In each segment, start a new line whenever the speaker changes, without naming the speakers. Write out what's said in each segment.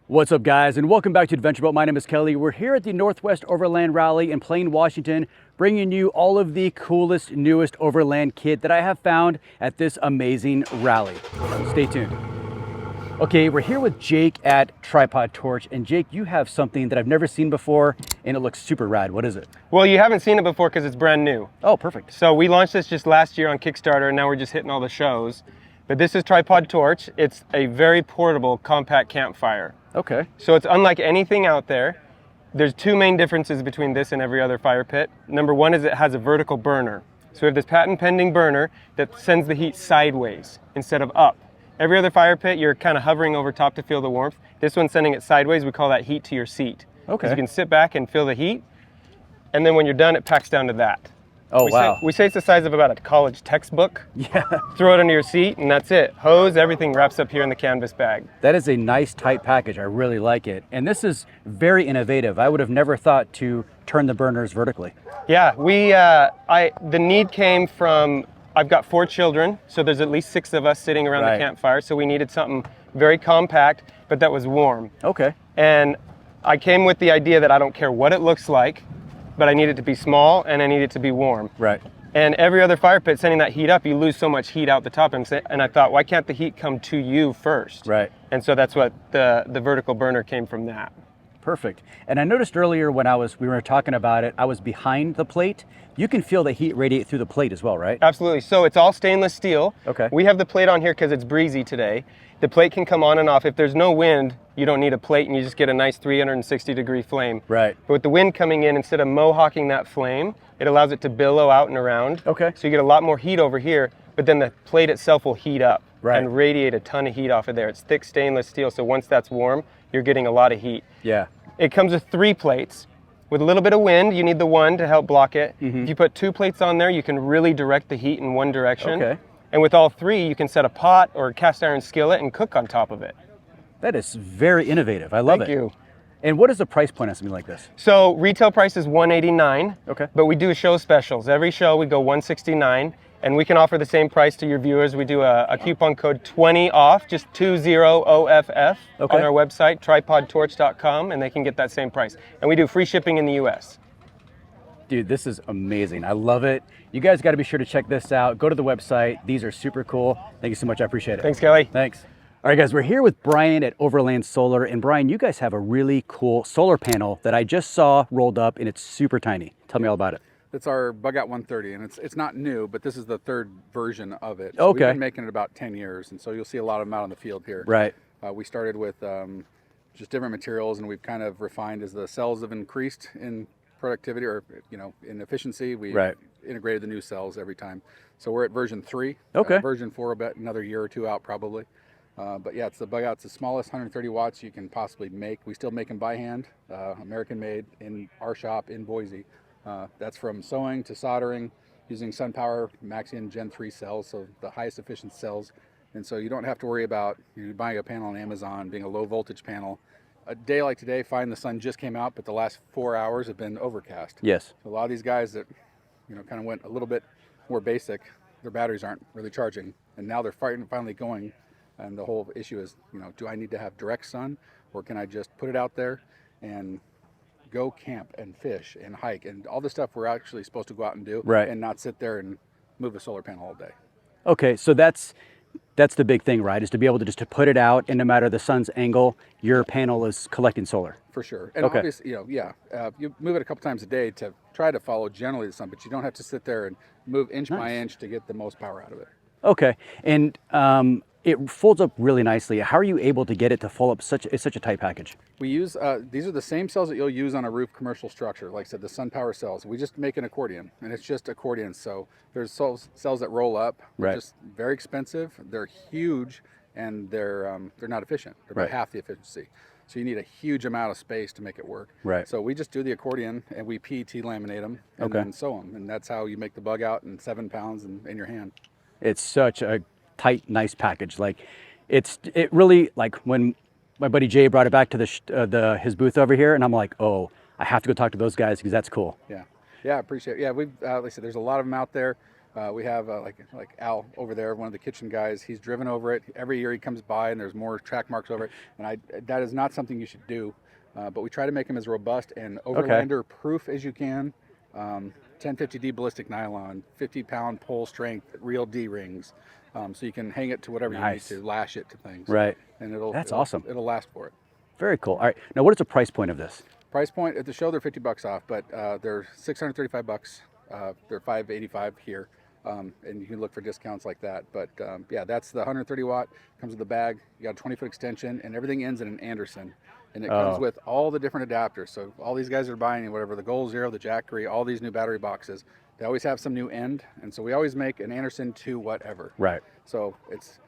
What's up, guys, and welcome back to Adventure Boat. My name is Kelly. We're here at the Northwest Overland Rally in Plain, Washington, bringing you all of the coolest, newest Overland kit that I have found at this amazing rally. Stay tuned. Okay, we're here with Jake at Tripod Torch, and Jake, you have something that I've never seen before, and it looks super rad. What is it?
Well, you haven't seen it before because it's brand new.
Oh, perfect.
So we launched this just last year on Kickstarter, and now we're just hitting all the shows. But this is Tripod Torch. It's a very portable, compact campfire.
Okay.
So it's unlike anything out there. There's two main differences between this and every other fire pit. Number one is it has a vertical burner. So we have this patent pending burner that sends the heat sideways instead of up. Every other fire pit, you're kind of hovering over top to feel the warmth. This one's sending it sideways. We call that heat to your seat.
Okay.
So you can sit back and feel the heat. And then when you're done, it packs down to that.
Oh, wow.
We say it's the size of about a college textbook.
Yeah.
Throw it under your seat, and that's it. Hose, everything wraps up here in the canvas bag.
That is a nice, tight package. I really like it. And this is very innovative. I would have never thought to turn the burners vertically.
Yeah, the need came from, I've got 4 children, so there's at least 6 of us sitting around the campfire, so we needed something very compact, but that was warm.
Okay.
And I came with the idea that I don't care what it looks like, but I need it to be small and I need it to be warm.
Right.
And every other fire pit, sending that heat up, you lose so much heat out the top. And I thought, why can't the heat come to you first?
Right.
And so that's what the vertical burner came from that.
Perfect. And I noticed earlier when we were talking about it, I was behind the plate. You can feel the heat radiate through the plate as well, right?
Absolutely. So it's all stainless steel.
Okay.
We have the plate on here because it's breezy today. The plate can come on and off. If there's no wind, you don't need a plate and you just get a nice 360-degree flame.
Right.
But with the wind coming in, instead of mohawking that flame, it allows it to billow out and around.
Okay.
So you get a lot more heat over here, but then the plate itself will heat up
and
radiate a ton of heat off of there. It's thick stainless steel, so once that's warm, you're getting a lot of heat.
Yeah.
It comes with 3 plates. With a little bit of wind, you need the one to help block it.
Mm-hmm.
If you put 2 plates on there, you can really direct the heat in one direction.
Okay.
And with all 3, you can set a pot or a cast iron skillet and cook on top of it.
That is very innovative. I love it.
Thank you.
And what is the price point on something like this?
So retail price is $189.
Okay.
But we do show specials. Every show we go $169, and we can offer the same price to your viewers. We do a coupon code 20 off, just 20OFF on our website, tripodtorch.com, and they can get that same price. And we do free shipping in the US.
Dude, this is amazing. I love it. You guys got to be sure to check this out. Go to the website. These are super cool. Thank you so much. I appreciate it.
Thanks, Kelly.
Thanks. All right, guys, we're here with Brian at Overland Solar. And Brian, you guys have a really cool solar panel that I just saw rolled up, and it's super tiny. Tell me all about it.
It's our Bug Out 130, and it's not new, but this is the 3rd version of it.
Okay.
We've been making it about 10 years, and so you'll see a lot of them out on the field here.
Right.
We started with just different materials, and we've kind of refined as the cells have increased in productivity or in efficiency. We integrated the new cells every time. So we're at version 3.
Okay.
Version 4 about another year or 2 out probably. But yeah, it's the Bug Out. It's the smallest 130 watts you can possibly make. We still make them by hand, American made in our shop in Boise. That's from sewing to soldering using SunPower Maxion Gen 3 cells, so the highest efficient cells. And so you don't have to worry about buying a panel on Amazon, being a low voltage panel. A day like today, fine, the sun just came out, but the last 4 hours have been overcast.
Yes.
So a lot of these guys that kind of went a little bit more basic, their batteries aren't really charging, and now they're finally going. And the whole issue is, do I need to have direct sun, or can I just put it out there and go camp and fish and hike and all the stuff we're actually supposed to go out and do, and not sit there and move a solar panel all day?
Okay, so that's the big thing, right? Is to be able to put it out, and no matter the sun's angle, your panel is collecting solar.
For sure. And obviously, you move it a couple times a day to try to follow generally the sun, but you don't have to sit there and move inch by inch to get the most power out of it.
Okay, and it folds up really nicely. How are you able to get it to fold up such a tight package?
We use, these are the same cells that you'll use on a roof commercial structure. Like I said, the SunPower cells. We just make an accordion, and it's just accordion. So there's cells that roll up. They're just very expensive. They're huge, and they're not efficient. They're about half the efficiency. So you need a huge amount of space to make it work.
Right.
So we just do the accordion, and we PET laminate them, and then sew them. And that's how you make the Bug Out in 7 pounds in your hand.
It's such a tight, nice package. Like it really, like when my buddy Jay brought it back to his booth over here, and I'm like, oh, I have to go talk to those guys because that's cool.
Yeah, I appreciate it. Yeah, we've like I said, there's a lot of them out there. We have like Al over there, one of the kitchen guys. He's driven over it every year. He comes by and there's more track marks over it. And that is not something you should do. But we try to make them as robust and overlander proof as you can. 1050D ballistic nylon, 50-pound pole strength, real D rings. So you can hang it to whatever you need to, lash it to things.
Right.
And
That's awesome.
It'll last for it.
Very cool. All right. Now, what is the price point of this?
Price point at the show, they're $50 off, but they're $635. They're $585 here. And you can look for discounts like that. But yeah, that's the 130 watt, comes with the bag. You got a 20-foot extension, and everything ends in an Anderson. And it comes with all the different adapters. So all these guys are buying whatever, the Goal Zero, the Jackery, all these new battery boxes, they always have some new end. And so we always make an Anderson to whatever.
Right.
So it's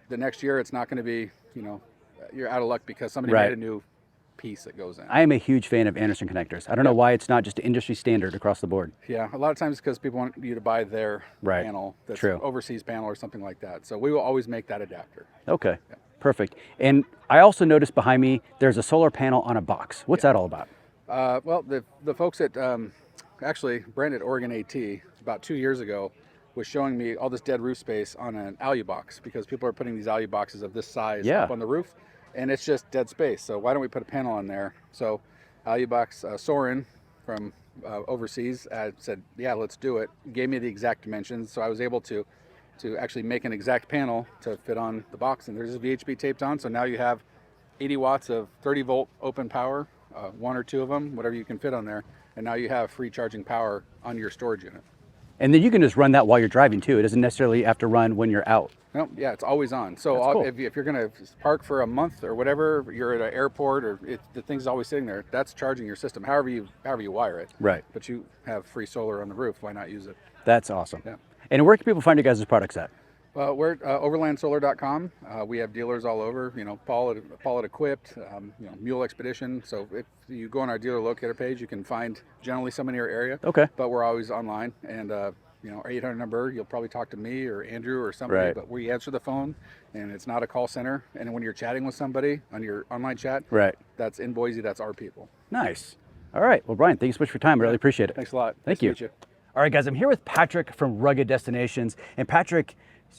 the next year, it's not going to be, you're out of luck because somebody made a new piece that goes in.
I am a huge fan of Anderson connectors. I don't know why it's not just industry standard across the board.
Yeah, a lot of times it's because people want you to buy their panel that's overseas panel or something like that. So we will always make that adapter.
Okay, perfect. And I also noticed behind me there's a solar panel on a box. What's that all about?
Well, the folks at actually Brent at Oregon AT about 2 years ago was showing me all this dead roof space on an alu box because people are putting these alu boxes of this size up on the roof. And it's just dead space. So why don't we put a panel on there? So Alubox Soren from overseas said, yeah, let's do it. Gave me the exact dimensions. So I was able to actually make an exact panel to fit on the box. And there's a VHB taped on. So now you have 80 watts of 30 volt open power, one or two of them, whatever you can fit on there. And now you have free charging power on your storage unit.
And then you can just run that while you're driving too. It doesn't necessarily have to run when you're out.
No, yeah, it's always on. So
cool.
if you're going to park for a month or whatever, you're at an airport or the thing's always sitting there, that's charging your system, however you wire it.
Right.
But you have free solar on the roof. Why not use it?
That's awesome.
Yeah.
And where can people find your guys' products at?
We're at overlandsolar.com. We have dealers all over, Paul at Equipped, Mule Expedition. So if you go on our dealer locator page, you can find generally someone in your area.
Okay.
But we're always online. And, our 800 number, you'll probably talk to me or Andrew or somebody, but we answer the phone and it's not a call center. And when you're chatting with somebody on your online chat, that's in Boise, that's our people.
Nice. All right. Well, Brian, thank you so much for your time. I really appreciate it.
Thanks a lot.
Thank
Nice
you.
to meet you.
All right, guys, I'm here with Patrick from Rugged Destinations. And Patrick,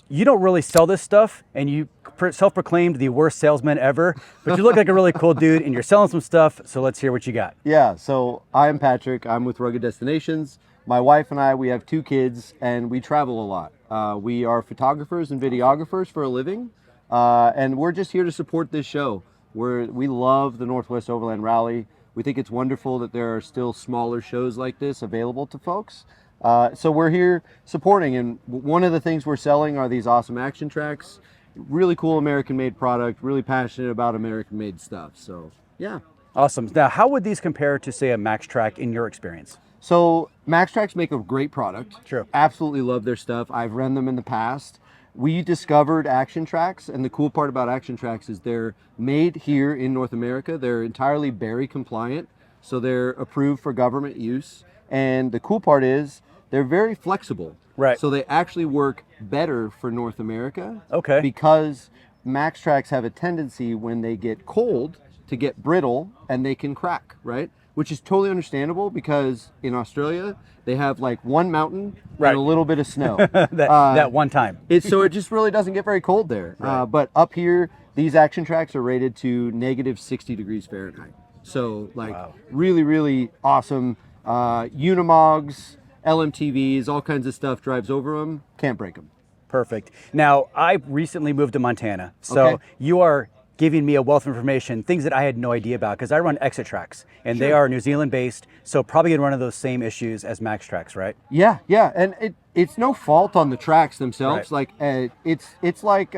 you don't really sell this stuff, and you self-proclaimed the worst salesman ever, but you look like a really cool dude, and you're selling some stuff, so let's hear what you got.
Yeah, so I'm Patrick. I'm with Rugged Destinations. My wife and I, we have 2 kids, and we travel a lot. We are photographers and videographers for a living, and we're just here to support this show. We love the Northwest Overland Rally. We think it's wonderful that there are still smaller shows like this available to folks. So we're here supporting, and one of the things we're selling are these awesome action tracks. Really cool American-made product, really passionate about American-made stuff, so yeah.
Awesome. Now, how would these compare to, say, a Max Track in your experience?
So Max Tracks make a great product.
True.
Absolutely love their stuff. I've run them in the past. We discovered Action Tracks, and the cool part about Action Tracks is they're made here in North America. They're entirely Berry compliant, so they're approved for government use. And the cool part is they're very flexible.
Right.
So they actually work better for North America.
Okay.
Because Max Tracks have a tendency when they get cold to get brittle and they can crack, right? Which is totally understandable because in Australia they have like one mountain and a little bit of snow.
that one time.
So it just really doesn't get very cold there.
Right.
But up here, these Action Tracks are rated to negative 60 degrees Fahrenheit. So like really, really awesome. Unimogs, LMTVs, all kinds of stuff drives over them. Can't break them.
Perfect. Now, I recently moved to Montana, so you are giving me a wealth of information, things that I had no idea about, because I run Exit Tracks, and they are New Zealand based, so probably gonna run into those same issues as Max Tracks, right?
Yeah, and it's no fault on the tracks themselves. Like it's like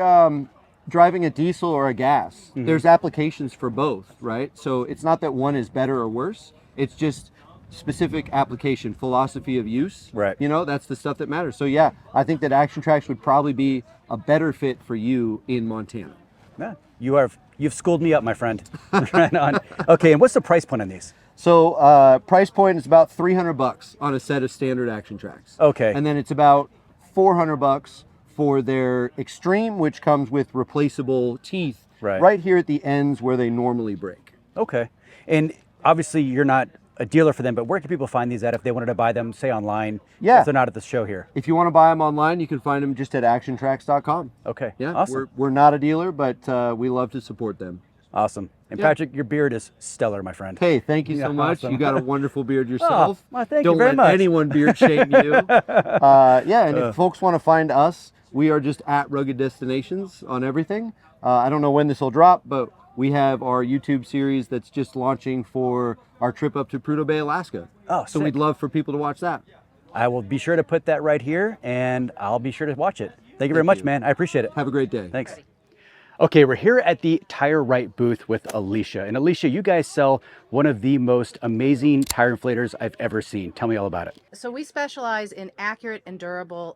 driving a diesel or a gas. There's applications for both, right? So it's not that one is better or worse. It's just specific application, philosophy of use.
Right.
That's the stuff that matters. So yeah, I think that Action Tracks would probably be a better fit for you in Montana.
Yeah, you've schooled me up, my friend. Right on. Okay, and what's the price point on these?
So price point is about $300 on a set of standard Action Tracks.
Okay.
And then it's about $400 for their Extreme, which comes with replaceable teeth right here at the ends where they normally break.
Okay. And obviously you're not a dealer for them, but where can people find these at if they wanted to buy them, say online?
Yeah.
If they're not at the show here.
If you want to buy them online, you can find them just at actiontracks.com.
Okay.
Yeah.
Awesome.
We're not a dealer, but we love to support them.
Awesome. And
Yeah.
Patrick, your beard is stellar, my friend.
Hey, thank you so
Yeah,
much.
awesome.
You got a wonderful beard yourself.
well, thank you
Don't
very
let
much.
anyone beard shame you. Yeah, and if folks want to find us, we are just at Rugged Destinations on everything. I don't know when this will drop, but we have our YouTube series that's just launching for our trip up to Prudhoe Bay, Alaska.
Oh,
so we'd
sick.
love for people to watch that.
I will be sure to put that right here, and I'll be sure to watch it. Thank you very much, man. I appreciate it.
Have a great day.
Thanks. Okay, we're here at the Tire Rite booth with Alicia. And Alicia, you guys sell one of the most amazing tire inflators I've ever seen. Tell me all about it.
So we specialize in accurate and durable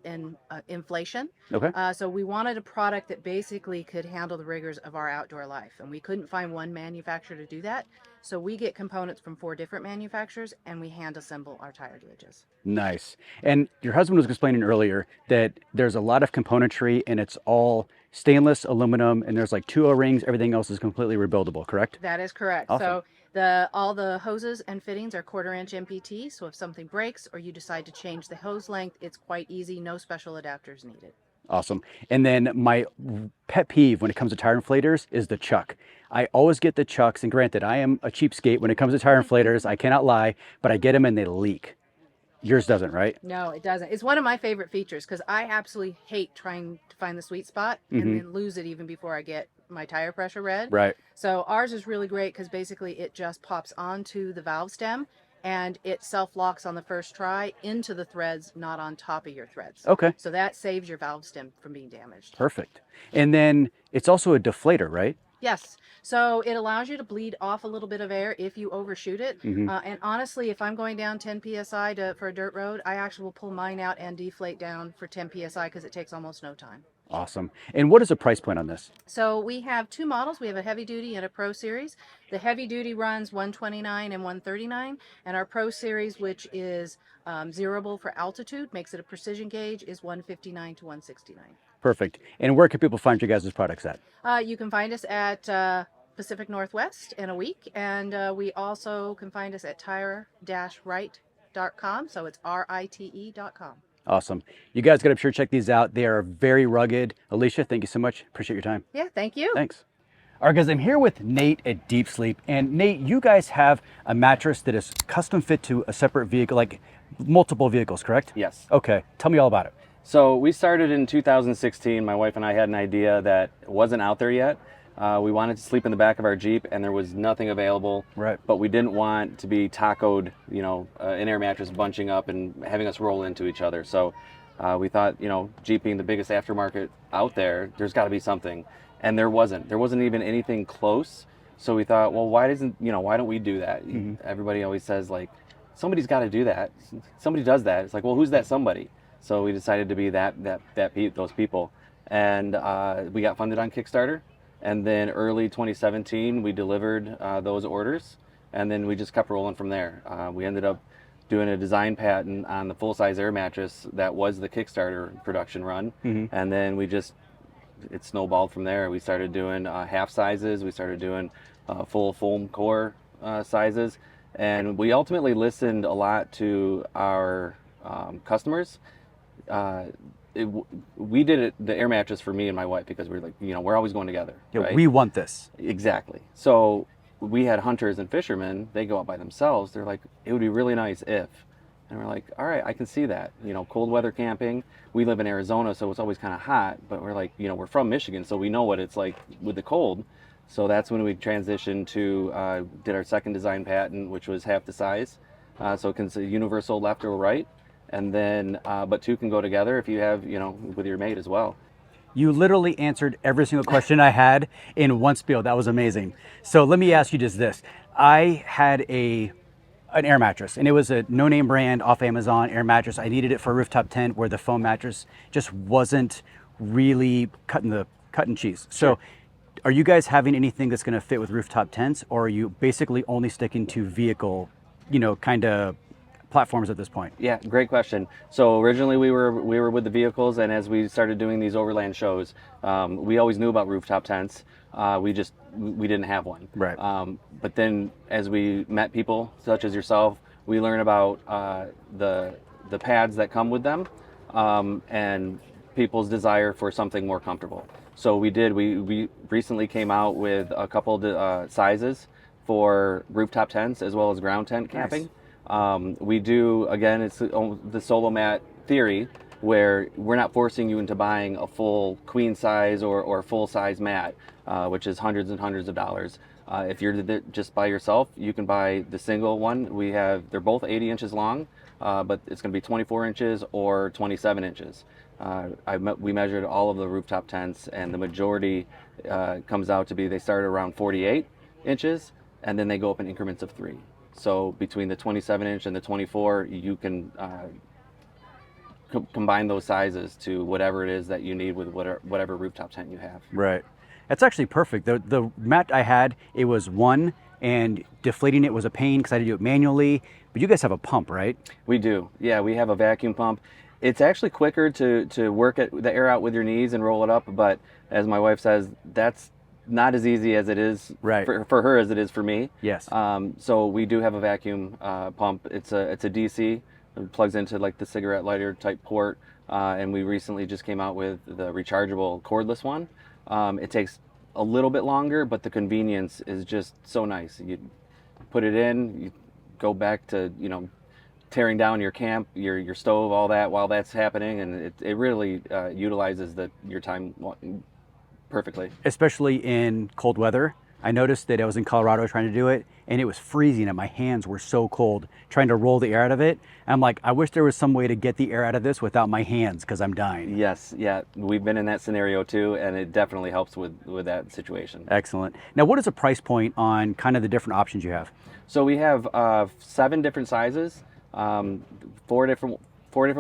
inflation.
Okay.
So we wanted a product that basically could handle the rigors of our outdoor life. And we couldn't find one manufacturer to do that. So we get components from 4 different manufacturers and we hand assemble our tire gauges.
Nice. And your husband was explaining earlier that there's a lot of componentry and it's all stainless aluminum and there's like 2 O-rings. Everything else is completely rebuildable, correct?
That is correct.
Awesome.
So all the hoses and fittings are 1/4 inch MPT. So if something breaks or you decide to change the hose length, it's quite easy. No special adapters needed.
Awesome. And then my pet peeve when it comes to tire inflators is the chuck. I always get the chucks, and granted, I am a cheapskate when it comes to tire inflators. I cannot lie, but I get them and they leak. Yours doesn't, right?
No, it doesn't. It's one of my favorite features because I absolutely hate trying to find the sweet spot and then lose it even before I get my tire pressure read.
Right.
So ours is really great because basically it just pops onto the valve stem and it self-locks on the first try into the threads, not on top of your threads.
Okay.
So that saves your valve stem from being damaged.
Perfect. And then it's also a deflator, right?
Yes. So it allows you to bleed off a little bit of air if you overshoot it. And honestly, if I'm going down 10 PSI for a dirt road, I actually will pull mine out and deflate down for 10 PSI because it takes almost no time.
Awesome. And what is the price point on this?
So we have 2 models. We have a heavy duty and a pro series. The heavy duty runs $129 and $139, and our pro series, which is zeroable for altitude, makes it a precision gauge, is $159 to $169.
Perfect. And where can people find your guys' products at?
You can find us at Pacific Northwest in a week, and we also can find us at tire-rite.com. So it's RITE.com.
Awesome. You guys got to be sure to check these out. They are very rugged. Alicia, thank you so much. Appreciate your time.
Yeah, thank you.
Thanks. All right, guys, I'm here with Nate at Deep Sleep. And Nate, you guys have a mattress that is custom fit to a separate vehicle, like multiple vehicles, correct?
Yes.
Okay. Tell me all about it.
So we started in 2016. My wife and I had an idea that wasn't out there yet. We wanted to sleep in the back of our Jeep, and there was nothing available.
Right.
But we didn't want to be tacoed, an air mattress bunching up and having us roll into each other. So we thought, Jeep being the biggest aftermarket out there, there's got to be something. And there wasn't. There wasn't even anything close. So we thought, well, why don't we do that? Everybody always says, like, somebody's got to do that. Somebody does that. It's like, well, who's that somebody? So we decided to be those people. And we got funded on Kickstarter. And then early 2017, we delivered those orders. And then we just kept rolling from there. We ended up doing a design patent on the full-size air mattress that was the Kickstarter production run. And then it snowballed from there. We started doing half sizes. We started doing full foam core sizes. And we ultimately listened a lot to our customers. We did it, the air mattress, for me and my wife, because we're like, we're always going together.
Yeah,
right?
we want this.
Exactly. So we had hunters and fishermen. They go out by themselves. They're like, it would be really nice if. And we're like, all right, I can see that. Cold weather camping. We live in Arizona, so it's always kind of hot. But we're like, we're from Michigan, so we know what it's like with the cold. So that's when we transitioned to, did our second design patent, which was half the size. So it can say universal left or right. And then, but 2 can go together if you have, with your mate as well.
You literally answered every single question I had in one spiel. That was amazing. So let me ask you just this. I had an air mattress, and it was a no-name brand off Amazon air mattress. I needed it for a rooftop tent where the foam mattress just wasn't really cutting cheese. So are you guys having anything that's going to fit with rooftop tents, or are you basically only sticking to vehicle, kind of platforms at this point?
Yeah, great question. So originally we were with the vehicles, and as we started doing these overland shows, we always knew about rooftop tents. We didn't have one.
Right.
But then as we met people such as yourself, we learned about the pads that come with them, and people's desire for something more comfortable. So we recently came out with a couple sizes for rooftop tents as well as ground tent camping. We do, again, it's the solo mat theory, where we're not forcing you into buying a full queen size or full size mat, which is hundreds and hundreds of dollars. If you're just by yourself, you can buy the single one. They're both 80 inches long, but it's going to be 24 inches or 27 inches. We measured all of the rooftop tents, and the majority comes out to be, they start around 48 inches, and then they go up in increments of 3. So between the 27 inch and the 24, you can combine those sizes to whatever it is that you need with whatever rooftop tent you have.
Right. That's actually perfect. The mat I had, it was one, and deflating it was a pain because I had to do it manually. But you guys have a pump, right?
We do. Yeah, we have a vacuum pump. It's actually quicker to work the air out with your knees and roll it up. But as my wife says, that's not as easy as it is for her as it is for me.
Yes.
So we do have a vacuum pump. It's a DC. It plugs into like the cigarette lighter type port. And we recently just came out with the rechargeable cordless one. It takes a little bit longer, but the convenience is just so nice. You put it in, you go back to, tearing down your camp, your stove, all that while that's happening, and it really utilizes your time perfectly.
Especially in cold weather. I noticed that I was in Colorado trying to do it, and it was freezing and my hands were so cold trying to roll the air out of it. I'm like, I wish there was some way to get the air out of this without my hands, because I'm dying.
Yes, yeah, we've been in that scenario too, and it definitely helps with that situation.
Excellent. Now, what is the price point on kind of the different options you have?
So we have 7 different sizes, 4 different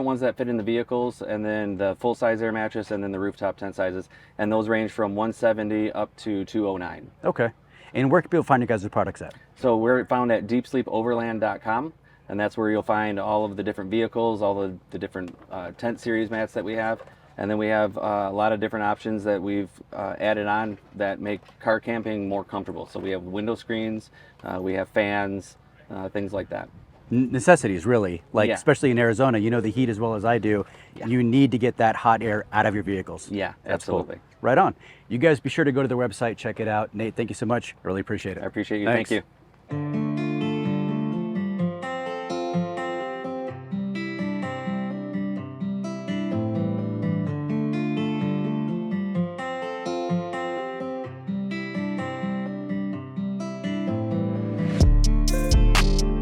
ones that fit in the vehicles, and then the full size air mattress, and then the rooftop tent sizes, and those range from 170 up to 209.
Okay. And where can people find you guys' products at?
So we're found at deepsleepoverland.com, and that's where you'll find all of the different vehicles, all the different tent series mats that we have. And then we have a lot of different options that we've added on that make car camping more comfortable. So we have window screens, we have fans, things like that.
Necessities, really. Like,
Yeah.
especially in Arizona, you know the heat as well as I do.
Yeah.
You need to get that hot air out of your vehicles.
Yeah,
That's cool.
absolutely.
Right on. You guys be sure to go to their website, check it out. Nate, thank you so much. I really appreciate it.
I appreciate you.
Thanks.
Thank you.